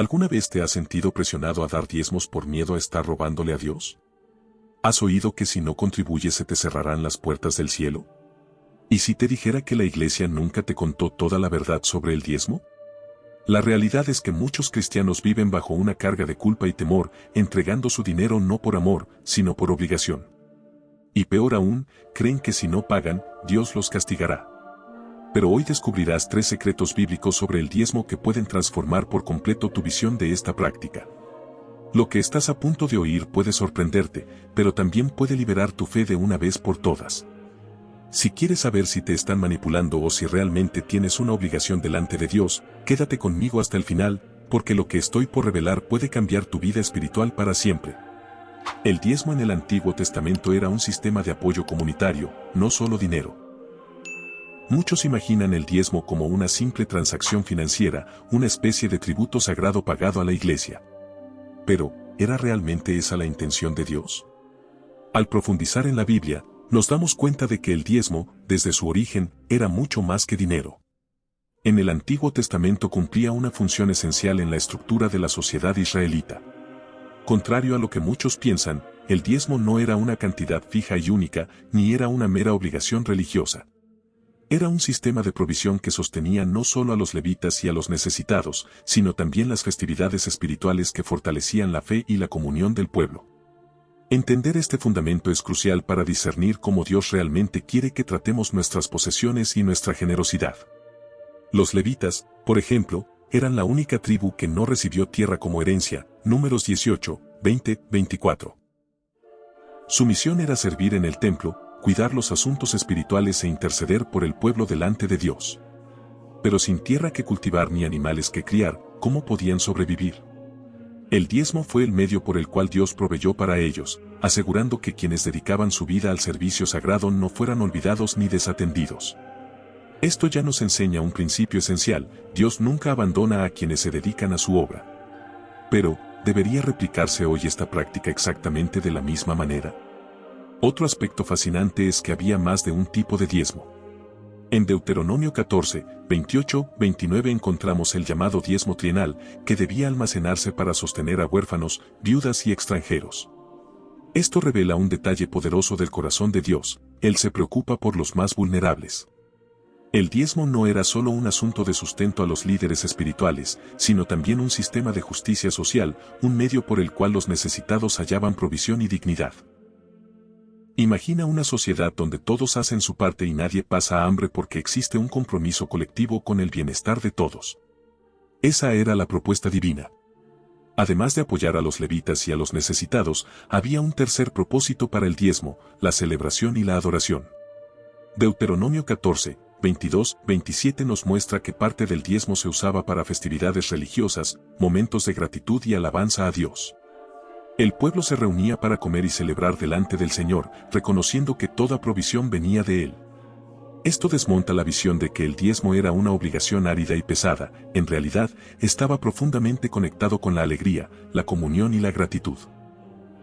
¿Alguna vez te has sentido presionado a dar diezmos por miedo a estar robándole a Dios? ¿Has oído que si no contribuyes se te cerrarán las puertas del cielo? ¿Y si te dijera que la iglesia nunca te contó toda la verdad sobre el diezmo? La realidad es que muchos cristianos viven bajo una carga de culpa y temor, entregando su dinero no por amor, sino por obligación. Y peor aún, creen que si no pagan, Dios los castigará. Pero hoy descubrirás 3 secretos bíblicos sobre el diezmo que pueden transformar por completo tu visión de esta práctica. Lo que estás a punto de oír puede sorprenderte, pero también puede liberar tu fe de una vez por todas. Si quieres saber si te están manipulando o si realmente tienes una obligación delante de Dios, quédate conmigo hasta el final, porque lo que estoy por revelar puede cambiar tu vida espiritual para siempre. El diezmo en el Antiguo Testamento era un sistema de apoyo comunitario, no solo dinero. Muchos imaginan el diezmo como una simple transacción financiera, una especie de tributo sagrado pagado a la iglesia. Pero, ¿era realmente esa la intención de Dios? Al profundizar en la Biblia, nos damos cuenta de que el diezmo, desde su origen, era mucho más que dinero. En el Antiguo Testamento cumplía una función esencial en la estructura de la sociedad israelita. Contrario a lo que muchos piensan, el diezmo no era una cantidad fija y única, ni era una mera obligación religiosa. Era un sistema de provisión que sostenía no solo a los levitas y a los necesitados, sino también las festividades espirituales que fortalecían la fe y la comunión del pueblo. Entender este fundamento es crucial para discernir cómo Dios realmente quiere que tratemos nuestras posesiones y nuestra generosidad. Los levitas, por ejemplo, eran la única tribu que no recibió tierra como herencia, Números 18, 20, 24. Su misión era servir en el templo, cuidar los asuntos espirituales e interceder por el pueblo delante de Dios. Pero sin tierra que cultivar ni animales que criar, ¿cómo podían sobrevivir? El diezmo fue el medio por el cual Dios proveyó para ellos, asegurando que quienes dedicaban su vida al servicio sagrado no fueran olvidados ni desatendidos. Esto ya nos enseña un principio esencial: Dios nunca abandona a quienes se dedican a su obra. Pero, ¿debería replicarse hoy esta práctica exactamente de la misma manera? Otro aspecto fascinante es que había más de un tipo de diezmo. En Deuteronomio 14, 28, 29 encontramos el llamado diezmo trienal, que debía almacenarse para sostener a huérfanos, viudas y extranjeros. Esto revela un detalle poderoso del corazón de Dios: Él se preocupa por los más vulnerables. El diezmo no era solo un asunto de sustento a los líderes espirituales, sino también un sistema de justicia social, un medio por el cual los necesitados hallaban provisión y dignidad. Imagina una sociedad donde todos hacen su parte y nadie pasa hambre porque existe un compromiso colectivo con el bienestar de todos. Esa era la propuesta divina. Además de apoyar a los levitas y a los necesitados, había un tercer propósito para el diezmo: la celebración y la adoración. Deuteronomio 14, 22, 27 nos muestra que parte del diezmo se usaba para festividades religiosas, momentos de gratitud y alabanza a Dios. El pueblo se reunía para comer y celebrar delante del Señor, reconociendo que toda provisión venía de Él. Esto desmonta la visión de que el diezmo era una obligación árida y pesada. En realidad, estaba profundamente conectado con la alegría, la comunión y la gratitud.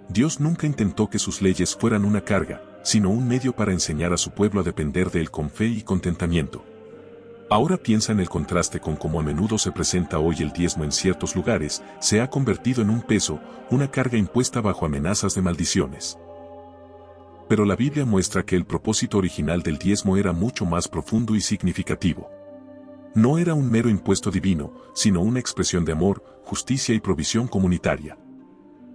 Dios nunca intentó que sus leyes fueran una carga, sino un medio para enseñar a su pueblo a depender de Él con fe y contentamiento. Ahora piensa en el contraste con cómo a menudo se presenta hoy el diezmo en ciertos lugares: se ha convertido en un peso, una carga impuesta bajo amenazas de maldiciones. Pero la Biblia muestra que el propósito original del diezmo era mucho más profundo y significativo. No era un mero impuesto divino, sino una expresión de amor, justicia y provisión comunitaria.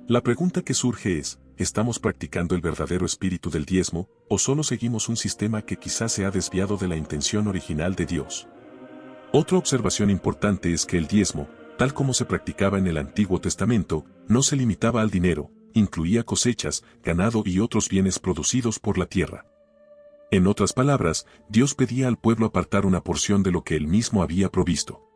La pregunta que surge es: ¿estamos practicando el verdadero espíritu del diezmo, o solo seguimos un sistema que quizás se ha desviado de la intención original de Dios? Otra observación importante es que el diezmo, tal como se practicaba en el Antiguo Testamento, no se limitaba al dinero, incluía cosechas, ganado y otros bienes producidos por la tierra. En otras palabras, Dios pedía al pueblo apartar una porción de lo que él mismo había provisto.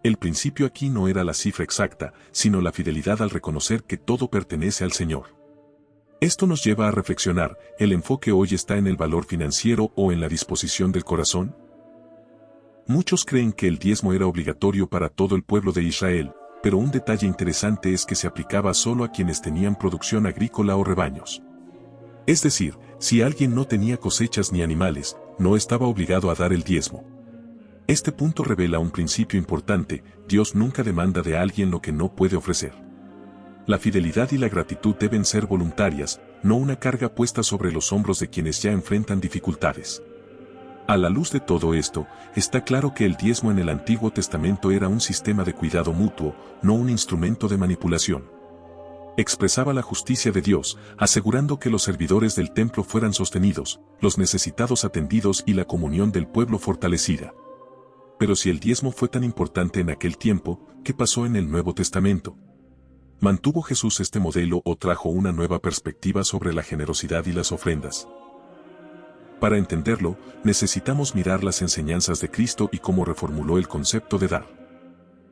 El principio aquí no era la cifra exacta, sino la fidelidad al reconocer que todo pertenece al Señor. Esto nos lleva a reflexionar: ¿el enfoque hoy está en el valor financiero o en la disposición del corazón? Muchos creen que el diezmo era obligatorio para todo el pueblo de Israel, pero un detalle interesante es que se aplicaba solo a quienes tenían producción agrícola o rebaños. Es decir, si alguien no tenía cosechas ni animales, no estaba obligado a dar el diezmo. Este punto revela un principio importante: Dios nunca demanda de alguien lo que no puede ofrecer. La fidelidad y la gratitud deben ser voluntarias, no una carga puesta sobre los hombros de quienes ya enfrentan dificultades. A la luz de todo esto, está claro que el diezmo en el Antiguo Testamento era un sistema de cuidado mutuo, no un instrumento de manipulación. Expresaba la justicia de Dios, asegurando que los servidores del templo fueran sostenidos, los necesitados atendidos y la comunión del pueblo fortalecida. Pero si el diezmo fue tan importante en aquel tiempo, ¿qué pasó en el Nuevo Testamento? ¿Mantuvo Jesús este modelo o trajo una nueva perspectiva sobre la generosidad y las ofrendas? Para entenderlo, necesitamos mirar las enseñanzas de Cristo y cómo reformuló el concepto de dar.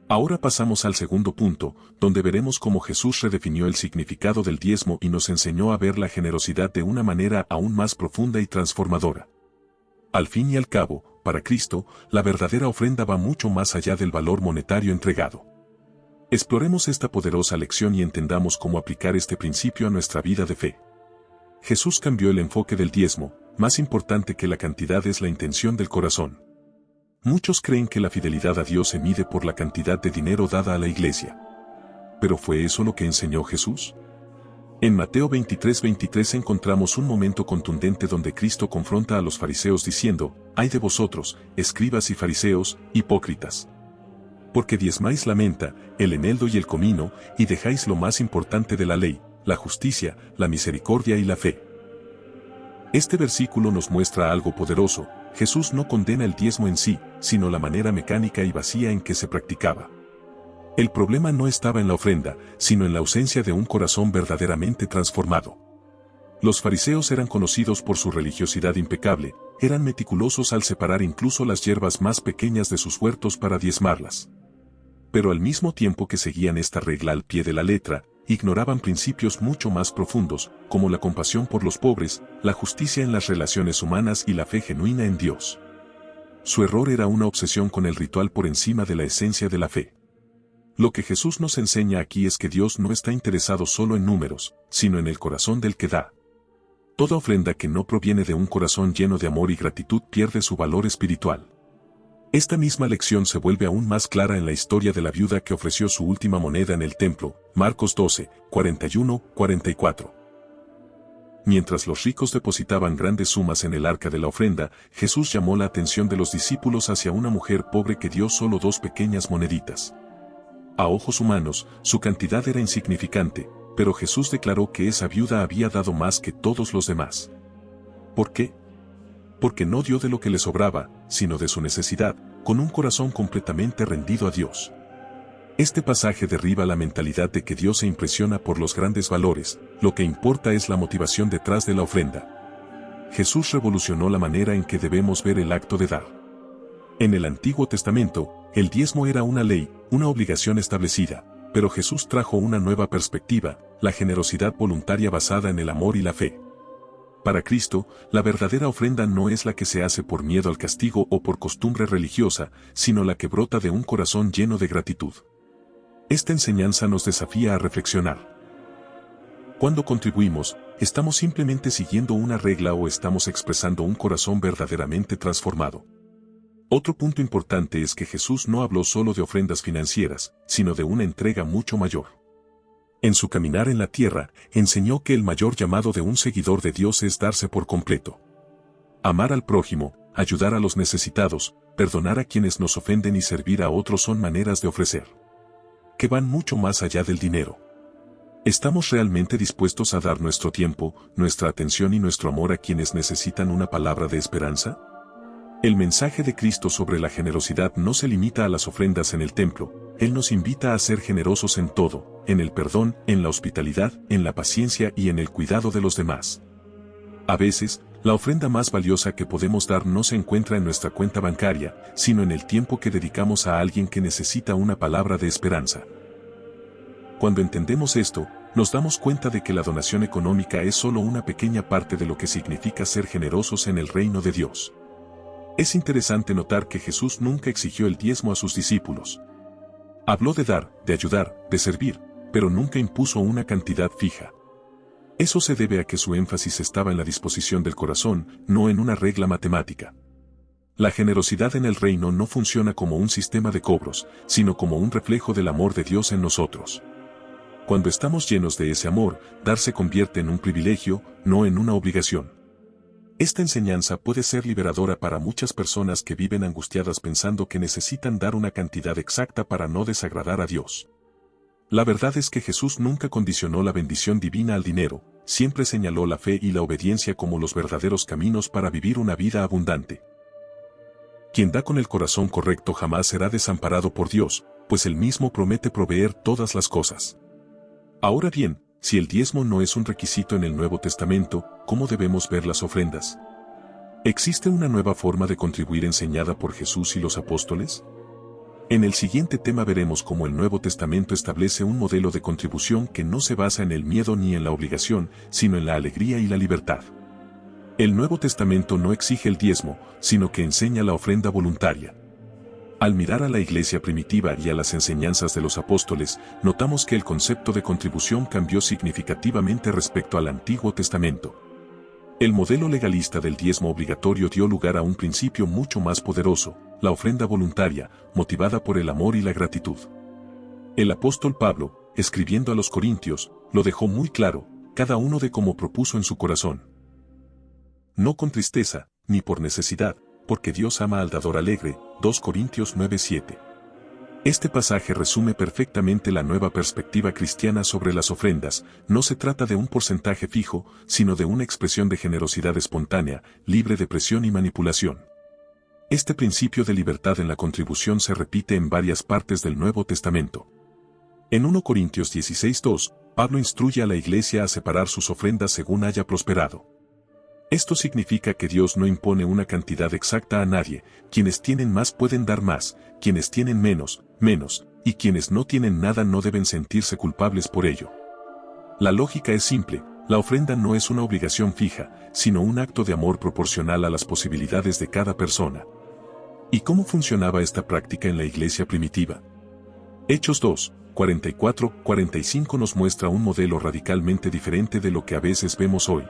Ahora pasamos al segundo punto, donde veremos cómo Jesús redefinió el significado del diezmo y nos enseñó a ver la generosidad de una manera aún más profunda y transformadora. Al fin y al cabo, para Cristo, la verdadera ofrenda va mucho más allá del valor monetario entregado. Exploremos esta poderosa lección y entendamos cómo aplicar este principio a nuestra vida de fe. Jesús cambió el enfoque del diezmo. Más importante que la cantidad es la intención del corazón. Muchos creen que la fidelidad a Dios se mide por la cantidad de dinero dada a la iglesia. ¿Pero fue eso lo que enseñó Jesús? En Mateo 23:23 encontramos un momento contundente donde Cristo confronta a los fariseos diciendo: «Ay de vosotros, escribas y fariseos, hipócritas. Porque diezmáis la menta, el eneldo y el comino, y dejáis lo más importante de la ley, la justicia, la misericordia y la fe». Este versículo nos muestra algo poderoso: Jesús no condena el diezmo en sí, sino la manera mecánica y vacía en que se practicaba. El problema no estaba en la ofrenda, sino en la ausencia de un corazón verdaderamente transformado. Los fariseos eran conocidos por su religiosidad impecable, eran meticulosos al separar incluso las hierbas más pequeñas de sus huertos para diezmarlas. Pero al mismo tiempo que seguían esta regla al pie de la letra, ignoraban principios mucho más profundos, como la compasión por los pobres, la justicia en las relaciones humanas y la fe genuina en Dios. Su error era una obsesión con el ritual por encima de la esencia de la fe. Lo que Jesús nos enseña aquí es que Dios no está interesado solo en números, sino en el corazón del que da. Toda ofrenda que no proviene de un corazón lleno de amor y gratitud pierde su valor espiritual. Esta misma lección se vuelve aún más clara en la historia de la viuda que ofreció su última moneda en el templo, Marcos 12, 41-44. Mientras los ricos depositaban grandes sumas en el arca de la ofrenda, Jesús llamó la atención de los discípulos hacia una mujer pobre que dio solo 2 pequeñas moneditas. A ojos humanos, su cantidad era insignificante, pero Jesús declaró que esa viuda había dado más que todos los demás. ¿Por qué? Porque no dio de lo que le sobraba, sino de su necesidad, con un corazón completamente rendido a Dios. Este pasaje derriba la mentalidad de que Dios se impresiona por los grandes valores, lo que importa es la motivación detrás de la ofrenda. Jesús revolucionó la manera en que debemos ver el acto de dar. En el Antiguo Testamento, el diezmo era una ley, una obligación establecida, pero Jesús trajo una nueva perspectiva, la generosidad voluntaria basada en el amor y la fe. Para Cristo, la verdadera ofrenda no es la que se hace por miedo al castigo o por costumbre religiosa, sino la que brota de un corazón lleno de gratitud. Esta enseñanza nos desafía a reflexionar. Cuando contribuimos, ¿estamos simplemente siguiendo una regla o estamos expresando un corazón verdaderamente transformado? Otro punto importante es que Jesús no habló solo de ofrendas financieras, sino de una entrega mucho mayor. En su caminar en la tierra, enseñó que el mayor llamado de un seguidor de Dios es darse por completo. Amar al prójimo, ayudar a los necesitados, perdonar a quienes nos ofenden y servir a otros son maneras de ofrecer que van mucho más allá del dinero. ¿Estamos realmente dispuestos a dar nuestro tiempo, nuestra atención y nuestro amor a quienes necesitan una palabra de esperanza? El mensaje de Cristo sobre la generosidad no se limita a las ofrendas en el templo. Él nos invita a ser generosos en todo, en el perdón, en la hospitalidad, en la paciencia y en el cuidado de los demás. A veces, la ofrenda más valiosa que podemos dar no se encuentra en nuestra cuenta bancaria, sino en el tiempo que dedicamos a alguien que necesita una palabra de esperanza. Cuando entendemos esto, nos damos cuenta de que la donación económica es solo una pequeña parte de lo que significa ser generosos en el reino de Dios. Es interesante notar que Jesús nunca exigió el diezmo a sus discípulos. Habló de dar, de ayudar, de servir, pero nunca impuso una cantidad fija. Eso se debe a que su énfasis estaba en la disposición del corazón, no en una regla matemática. La generosidad en el reino no funciona como un sistema de cobros, sino como un reflejo del amor de Dios en nosotros. Cuando estamos llenos de ese amor, dar se convierte en un privilegio, no en una obligación. Esta enseñanza puede ser liberadora para muchas personas que viven angustiadas pensando que necesitan dar una cantidad exacta para no desagradar a Dios. La verdad es que Jesús nunca condicionó la bendición divina al dinero, siempre señaló la fe y la obediencia como los verdaderos caminos para vivir una vida abundante. Quien da con el corazón correcto jamás será desamparado por Dios, pues Él mismo promete proveer todas las cosas. Ahora bien, si el diezmo no es un requisito en el Nuevo Testamento, ¿cómo debemos ver las ofrendas? ¿Existe una nueva forma de contribuir enseñada por Jesús y los apóstoles? En el siguiente tema veremos cómo el Nuevo Testamento establece un modelo de contribución que no se basa en el miedo ni en la obligación, sino en la alegría y la libertad. El Nuevo Testamento no exige el diezmo, sino que enseña la ofrenda voluntaria. Al mirar a la iglesia primitiva y a las enseñanzas de los apóstoles, notamos que el concepto de contribución cambió significativamente respecto al Antiguo Testamento. El modelo legalista del diezmo obligatorio dio lugar a un principio mucho más poderoso, la ofrenda voluntaria, motivada por el amor y la gratitud. El apóstol Pablo, escribiendo a los Corintios, lo dejó muy claro, cada uno de como propuso en su corazón. No con tristeza, ni por necesidad, porque Dios ama al dador alegre, 2 Corintios 9:7. Este pasaje resume perfectamente la nueva perspectiva cristiana sobre las ofrendas. No se trata de un porcentaje fijo, sino de una expresión de generosidad espontánea, libre de presión y manipulación. Este principio de libertad en la contribución se repite en varias partes del Nuevo Testamento. En 1 Corintios 16:2, Pablo instruye a la iglesia a separar sus ofrendas según haya prosperado. Esto significa que Dios no impone una cantidad exacta a nadie, quienes tienen más pueden dar más, quienes tienen menos, menos, y quienes no tienen nada no deben sentirse culpables por ello. La lógica es simple, la ofrenda no es una obligación fija, sino un acto de amor proporcional a las posibilidades de cada persona. ¿Y cómo funcionaba esta práctica en la iglesia primitiva? Hechos 2, 44-45 nos muestra un modelo radicalmente diferente de lo que a veces vemos hoy.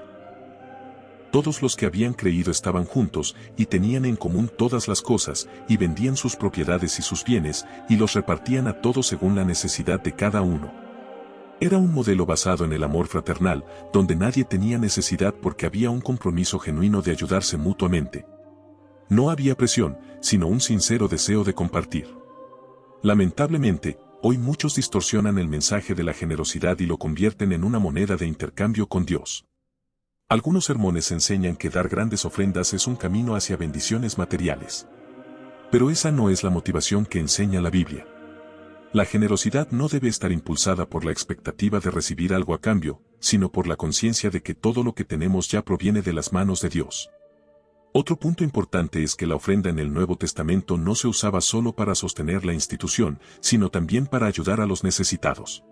Todos los que habían creído estaban juntos, y tenían en común todas las cosas, y vendían sus propiedades y sus bienes, y los repartían a todos según la necesidad de cada uno. Era un modelo basado en el amor fraternal, donde nadie tenía necesidad porque había un compromiso genuino de ayudarse mutuamente. No había presión, sino un sincero deseo de compartir. Lamentablemente, hoy muchos distorsionan el mensaje de la generosidad y lo convierten en una moneda de intercambio con Dios. Algunos sermones enseñan que dar grandes ofrendas es un camino hacia bendiciones materiales. Pero esa no es la motivación que enseña la Biblia. La generosidad no debe estar impulsada por la expectativa de recibir algo a cambio, sino por la conciencia de que todo lo que tenemos ya proviene de las manos de Dios. Otro punto importante es que la ofrenda en el Nuevo Testamento no se usaba solo para sostener la institución, sino también para ayudar a los necesitados.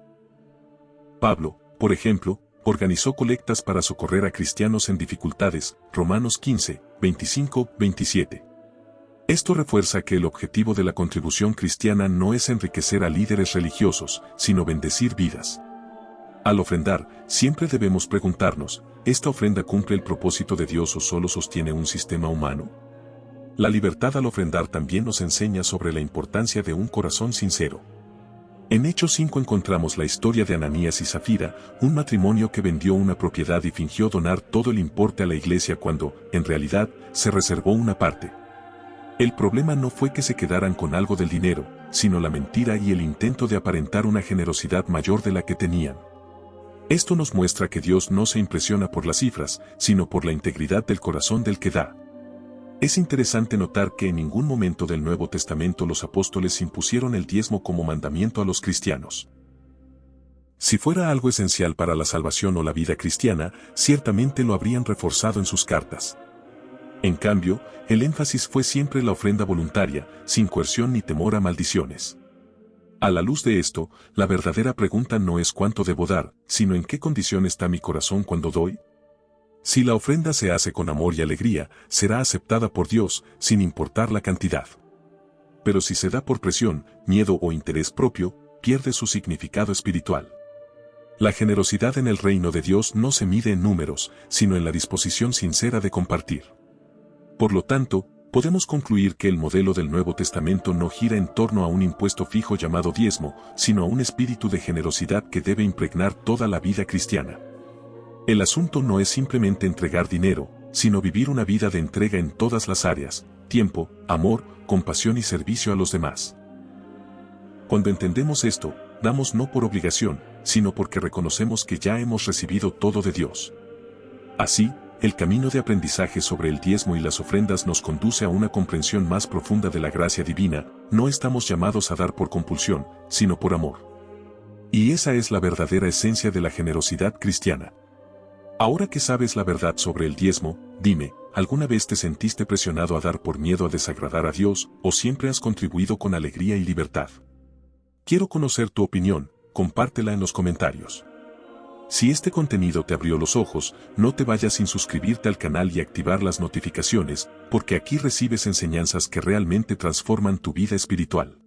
Pablo, por ejemplo, organizó colectas para socorrer a cristianos en dificultades, Romanos 15, 25-27. Esto refuerza que el objetivo de la contribución cristiana no es enriquecer a líderes religiosos, sino bendecir vidas. Al ofrendar, siempre debemos preguntarnos, ¿esta ofrenda cumple el propósito de Dios o solo sostiene un sistema humano? La libertad al ofrendar también nos enseña sobre la importancia de un corazón sincero. En Hechos 5 encontramos la historia de Ananías y Zafira, un matrimonio que vendió una propiedad y fingió donar todo el importe a la iglesia cuando, en realidad, se reservó una parte. El problema no fue que se quedaran con algo del dinero, sino la mentira y el intento de aparentar una generosidad mayor de la que tenían. Esto nos muestra que Dios no se impresiona por las cifras, sino por la integridad del corazón del que da. Es interesante notar que en ningún momento del Nuevo Testamento los apóstoles impusieron el diezmo como mandamiento a los cristianos. Si fuera algo esencial para la salvación o la vida cristiana, ciertamente lo habrían reforzado en sus cartas. En cambio, el énfasis fue siempre la ofrenda voluntaria, sin coerción ni temor a maldiciones. A la luz de esto, la verdadera pregunta no es cuánto debo dar, sino en qué condición está mi corazón cuando doy. Si la ofrenda se hace con amor y alegría, será aceptada por Dios, sin importar la cantidad. Pero si se da por presión, miedo o interés propio, pierde su significado espiritual. La generosidad en el reino de Dios no se mide en números, sino en la disposición sincera de compartir. Por lo tanto, podemos concluir que el modelo del Nuevo Testamento no gira en torno a un impuesto fijo llamado diezmo, sino a un espíritu de generosidad que debe impregnar toda la vida cristiana. El asunto no es simplemente entregar dinero, sino vivir una vida de entrega en todas las áreas: tiempo, amor, compasión y servicio a los demás. Cuando entendemos esto, damos no por obligación, sino porque reconocemos que ya hemos recibido todo de Dios. Así, el camino de aprendizaje sobre el diezmo y las ofrendas nos conduce a una comprensión más profunda de la gracia divina. No estamos llamados a dar por compulsión, sino por amor. Y esa es la verdadera esencia de la generosidad cristiana. Ahora que sabes la verdad sobre el diezmo, dime, ¿alguna vez te sentiste presionado a dar por miedo a desagradar a Dios, o siempre has contribuido con alegría y libertad? Quiero conocer tu opinión, compártela en los comentarios. Si este contenido te abrió los ojos, no te vayas sin suscribirte al canal y activar las notificaciones, porque aquí recibes enseñanzas que realmente transforman tu vida espiritual.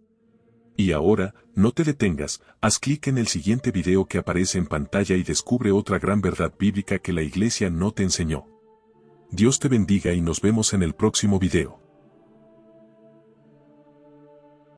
Y ahora, no te detengas, haz clic en el siguiente video que aparece en pantalla y descubre otra gran verdad bíblica que la iglesia no te enseñó. Dios te bendiga y nos vemos en el próximo video.